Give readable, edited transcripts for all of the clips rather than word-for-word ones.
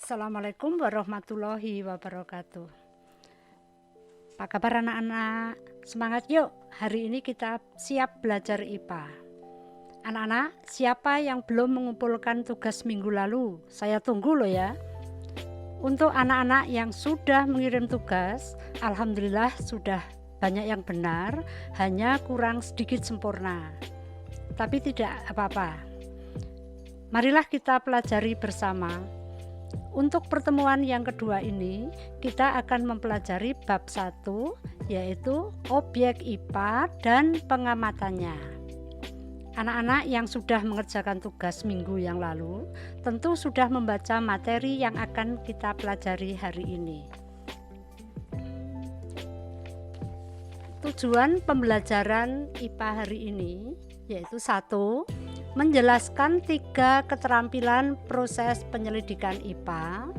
Assalamualaikum warahmatullahi wabarakatuh. Apa kabar anak-anak? Semangat yuk, hari ini kita siap belajar IPA. Anak-anak, siapa yang belum mengumpulkan tugas minggu lalu? Saya tunggu loh ya. Untuk anak-anak yang sudah mengirim tugas, alhamdulillah sudah banyak yang benar, hanya kurang sedikit sempurna. Tapi tidak apa-apa. Marilah kita pelajari bersama. Untuk pertemuan yang kedua ini, kita akan mempelajari bab 1, yaitu objek IPA dan pengamatannya. Anak-anak yang sudah mengerjakan tugas minggu yang lalu, tentu sudah membaca materi yang akan kita pelajari hari ini. Tujuan pembelajaran IPA hari ini, yaitu 1. Menjelaskan 3 keterampilan proses penyelidikan IPA,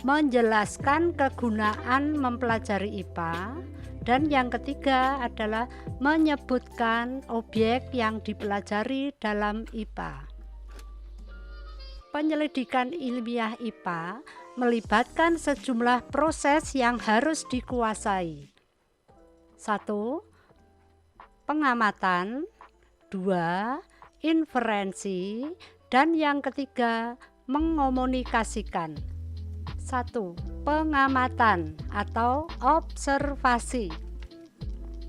menjelaskan kegunaan mempelajari IPA, dan yang ketiga adalah menyebutkan objek yang dipelajari dalam IPA. Penyelidikan ilmiah IPA melibatkan sejumlah proses yang harus dikuasai. 1. Pengamatan. 2. Inferensi, dan yang ketiga mengomunikasikan. 1. Pengamatan atau observasi.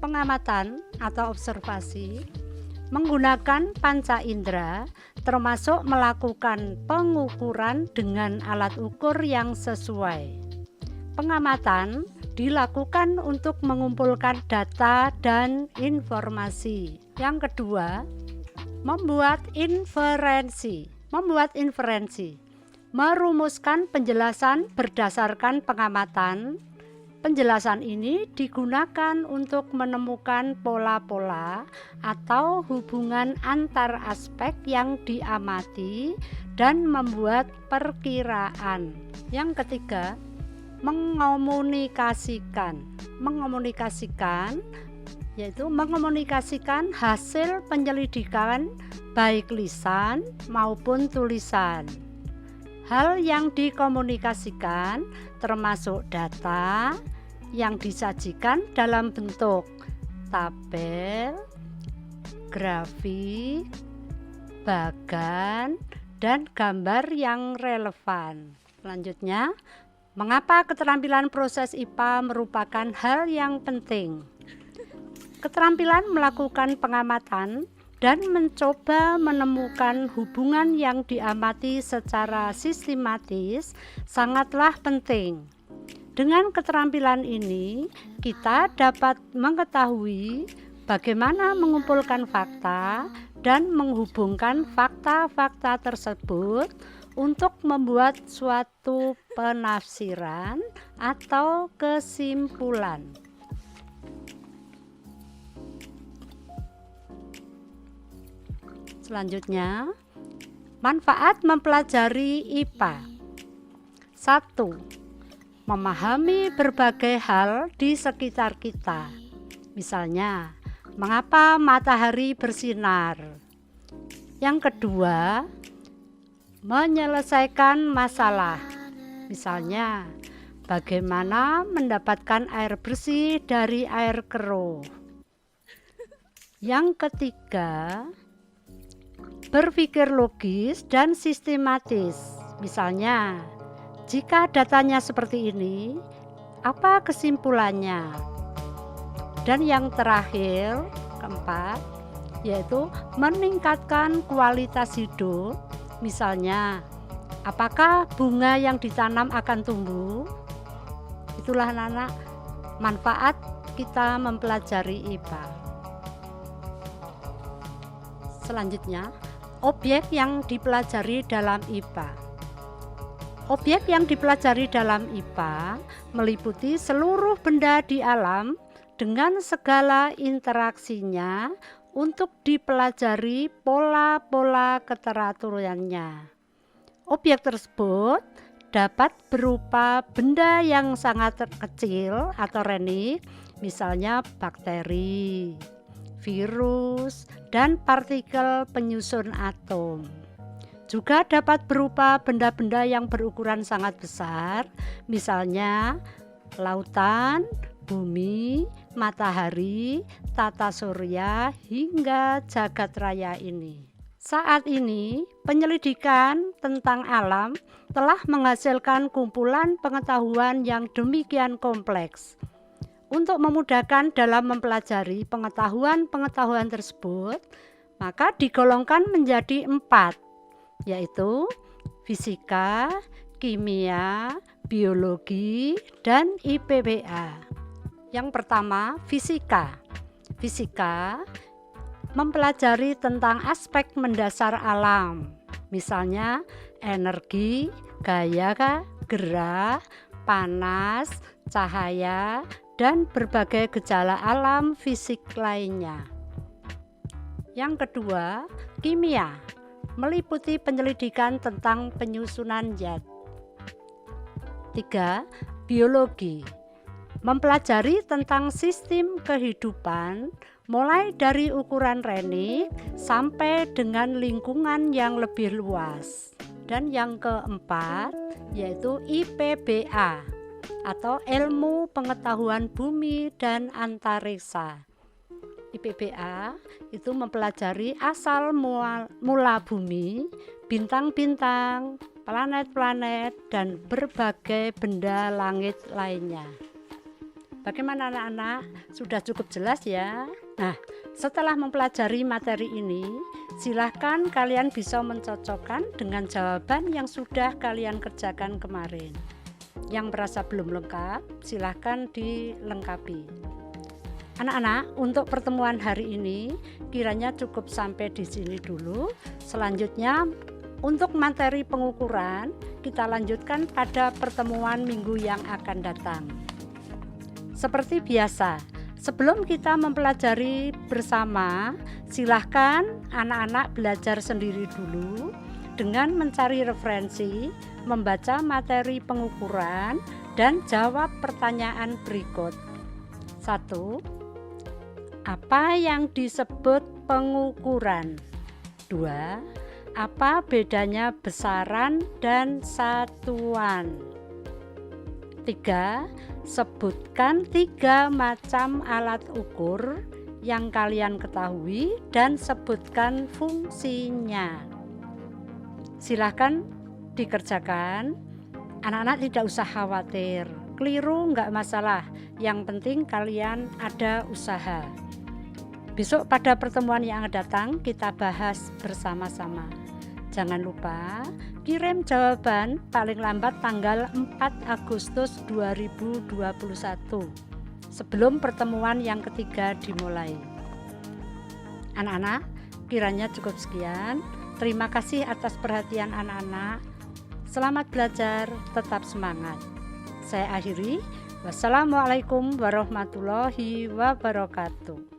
Pengamatan atau observasi menggunakan panca indera, termasuk melakukan pengukuran dengan alat ukur yang sesuai. Pengamatan dilakukan untuk mengumpulkan data dan informasi. Yang kedua, membuat inferensi. Merumuskan penjelasan berdasarkan pengamatan. Penjelasan ini digunakan untuk menemukan pola-pola atau hubungan antar aspek yang diamati dan membuat perkiraan. Yang ketiga, mengomunikasikan, yaitu mengomunikasikan hasil penyelidikan baik lisan maupun tulisan. Hal yang dikomunikasikan termasuk data yang disajikan dalam bentuk tabel, grafik, bagan, dan gambar yang relevan. Selanjutnya, mengapa keterampilan proses IPA merupakan hal yang penting? Keterampilan melakukan pengamatan dan mencoba menemukan hubungan yang diamati secara sistematis sangatlah penting. Dengan keterampilan ini, kita dapat mengetahui bagaimana mengumpulkan fakta dan menghubungkan fakta-fakta tersebut untuk membuat suatu penafsiran atau kesimpulan. Selanjutnya, manfaat mempelajari IPA. 1. Memahami berbagai hal di sekitar kita. Misalnya, mengapa matahari bersinar. Yang kedua, menyelesaikan masalah. Misalnya, bagaimana mendapatkan air bersih dari air keruh. Yang ketiga, berpikir logis dan sistematis. Misalnya, jika datanya seperti ini, apa kesimpulannya? Dan yang terakhir, keempat, yaitu meningkatkan kualitas hidup. Misalnya, apakah bunga yang ditanam akan tumbuh? Itulah anak-anak manfaat kita mempelajari IPA. Selanjutnya, objek yang dipelajari dalam IPA. Objek yang dipelajari dalam IPA meliputi seluruh benda di alam dengan segala interaksinya untuk dipelajari pola-pola keteraturannya. Objek tersebut dapat berupa benda yang sangat kecil atau renik, misalnya bakteri, virus, dan partikel penyusun atom. juga dapat berupa benda-benda yang berukuran sangat besar, misalnya lautan, bumi, matahari, tata surya, hingga jagat raya ini. Saat ini, penyelidikan tentang alam telah menghasilkan kumpulan pengetahuan yang demikian kompleks. Untuk memudahkan dalam mempelajari pengetahuan-pengetahuan tersebut, maka digolongkan menjadi 4, yaitu fisika, kimia, biologi, dan IPBA. Yang pertama, fisika. Fisika mempelajari tentang aspek mendasar alam, misalnya energi, gaya, gerak, panas, cahaya, dan berbagai gejala alam fisik lainnya. Yang kedua, kimia meliputi penyelidikan tentang penyusunan zat. 3. Biologi mempelajari tentang sistem kehidupan mulai dari ukuran renik sampai dengan lingkungan yang lebih luas. Dan yang keempat yaitu IPBA atau ilmu pengetahuan bumi dan antariksa. IPBA itu mempelajari asal mula bumi, bintang-bintang, planet-planet, dan berbagai benda langit lainnya. Bagaimana anak-anak? Sudah cukup jelas ya? Nah, setelah mempelajari materi ini, silahkan kalian bisa mencocokkan dengan jawaban yang sudah kalian kerjakan kemarin. Yang merasa belum lengkap, silahkan dilengkapi. Anak-anak, untuk pertemuan hari ini kiranya cukup sampai di sini dulu. Selanjutnya, untuk materi pengukuran, kita lanjutkan pada pertemuan minggu yang akan datang. Seperti biasa, sebelum kita mempelajari bersama, silahkan anak-anak belajar sendiri dulu dengan mencari referensi, membaca materi pengukuran, dan jawab pertanyaan berikut. 1. Apa yang disebut pengukuran? 2. Apa bedanya besaran dan satuan? 3. Sebutkan 3 macam alat ukur yang kalian ketahui dan sebutkan fungsinya. Silahkan dikerjakan. Anak-anak tidak usah khawatir. Keliru nggak masalah. Yang penting kalian ada usaha. Besok pada pertemuan yang akan datang kita bahas bersama-sama. Jangan lupa kirim jawaban paling lambat tanggal 4 Agustus 2021 sebelum pertemuan yang ketiga dimulai. Anak-anak, kiranya cukup sekian. Terima kasih atas perhatian anak-anak. Selamat belajar, tetap semangat. Saya akhiri. Wassalamualaikum warahmatullahi wabarakatuh.